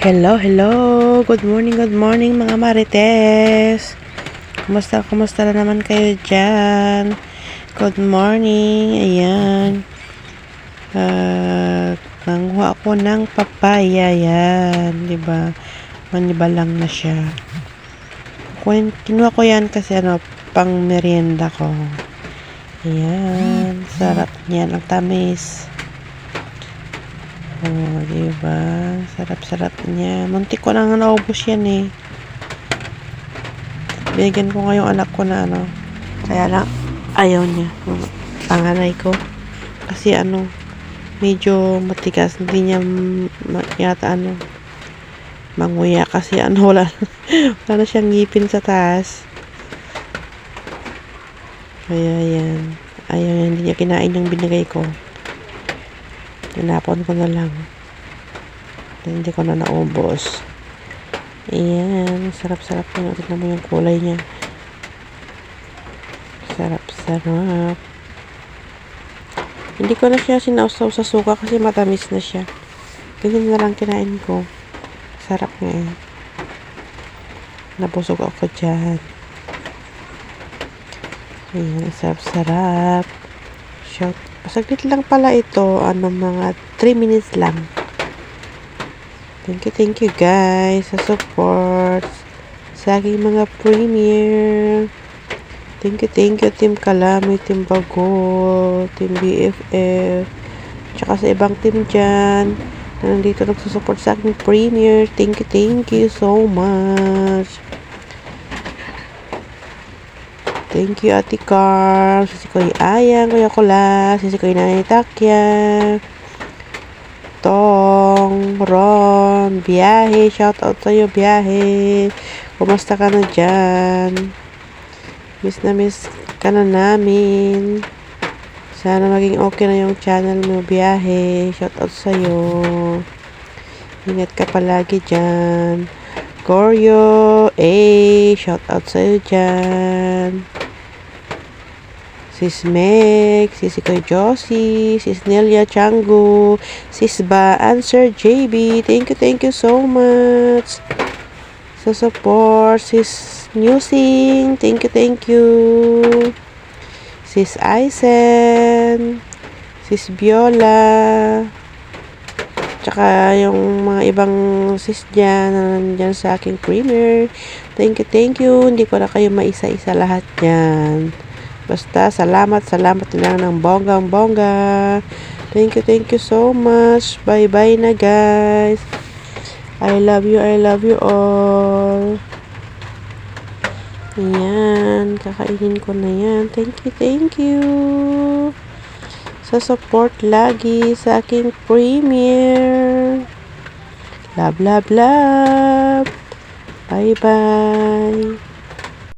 Hello, hello. Good morning mga marites. Kumusta na naman kayo dyan? Good morning. Ayan. Nanguha ako ng papaya. Yan. Diba? Maniba lang na siya. Kinuha ko yan kasi pang merienda ko. Ayan. Sarap niyan. Ang tamis. Oh, diba? Sarap-sarap niya. Muntik ko nang naubos yan eh. Binigyan ko nga yung anak ko na kaya lang, ayaw niya. Yung panganay ko. Kasi medyo matigas. Hindi niya yata manguya. Kasi wala na siyang ngipin sa taas. Kaya yan. Ayaw niya. Hindi niya kinain yung binigay ko. Tinapon ko na lang. Hindi ko na naubos. Ayan. Sarap-sarap yun. Tignan mo yung kulay niya. Sarap-sarap. Hindi ko na siya sinausaw sa suka kasi matamis na siya. Ganyan na lang kinain ko. Sarap nga eh. Nabusog ako dyan. Ayan. Sarap-sarap. Shout. Saglit lang pala ito. Mga 3 minutes lang. Thank you guys sa support sa aking mga premiere. Thank you Team Kalami, Team Bago, Team BFF, tsaka sa ibang team dyan na nandito nagsusupport sa aking premiere. Thank you so much. Thank you Ate Carl, Sisi Koy Ayang, Kuya Kula, Sisi Koy Nanay Takya, Tong, Ron, Biyahe, shout out sa'yo Biyahe. Kumusta ka na dyan? Miss ka na namin. Sana maging okay na yung channel mo Biyahe. Shout out sa'yo. Ingat ka palagi dyan. Goryo, shout out sa'yo dyan. Sis Meg, Sisi Koy Josie, Sis Nelia Changu, Sis Ba, and Sir JB. Thank you so much sa support. Sis Newsing, thank you. Sis Aisen, Sis Viola, tsaka yung mga ibang sis dyan na nandyan sa aking premiere. Thank you. Hindi ko na kayo maisa-isa lahat dyan. Basta, salamat lang ng bonggang-bongga. Thank you so much. Bye-bye na, guys. I love you all. Ayan, kakainin ko na yan. Thank you. Sa support lagi sa aking premiere. Love. Bye-bye.